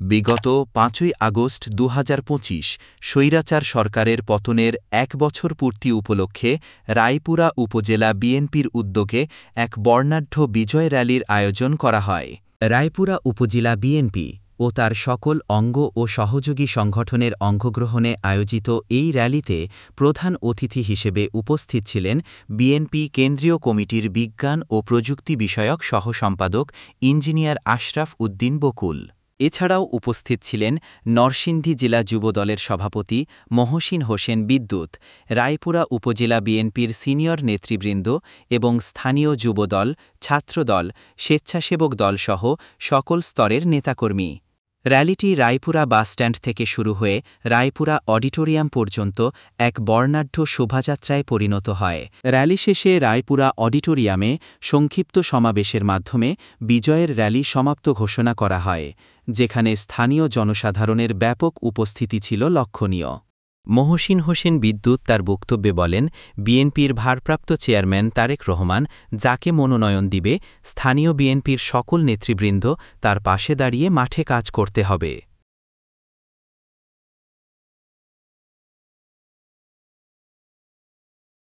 বিগত ৫ই আগস্ট ২০২৫ স্বৈরাচার সরকারের পতনের ১ বছর পূর্তি উপলক্ষে রায়পুরা উপজেলা বিএনপির উদ্যোগে এক বর্ণাঢ্য বিজয় র্যালির আয়োজন করা হয়। রায়পুরা উপজেলা বিএনপি ও তার সকল অঙ্গ ও সহযোগী সংগঠনের অংশগ্রহণে আয়োজিত এই র্যালিতে প্রধান অতিথি হিসেবে উপস্থিত ছিলেন বিএনপি কেন্দ্রীয় কমিটির বিজ্ঞান ও প্রযুক্তি বিষয়ক সহসম্পাদক ইঞ্জিনিয়ার আশরাফ উদ্দিন বকুল। এছাড়াও উপস্থিত ছিলেন নরসিংদী জেলা যুবদলের সভাপতি মহসিন হোসেন বিদ্যুৎ, রায়পুরা উপজেলা বিএনপির সিনিয়র নেতৃবৃন্দ এবং স্থানীয় যুবদল, ছাত্রদল, স্বেচ্ছাসেবক দলসহ সকল স্তরের নেতাকর্মী। র্যালিটি রায়পুরা বাসস্ট্যান্ড থেকে শুরু হয়ে রায়পুরা অডিটোরিয়াম পর্যন্ত এক বর্ণাঢ্য শোভাযাত্রায় পরিণত হয়। র্যালি শেষে রায়পুরা অডিটোরিয়ামে সংক্ষিপ্ত সমাবেশের মাধ্যমে বিজয়ের র্যালি সমাপ্ত ঘোষণা করা হয়, যেখানে স্থানীয় জনসাধারণের ব্যাপক উপস্থিতি ছিল লক্ষণীয়। মহসিন হোসেন বিদ্যুৎ তার বক্তব্যে বলেন, বিএনপির ভারপ্রাপ্ত চেয়ারম্যান তারেক রহমান যাকে মনোনয়ন দিবে, স্থানীয় বিএনপির সকল নেতৃবৃন্দ তার পাশে দাঁড়িয়ে মাঠে কাজ করতে হবে।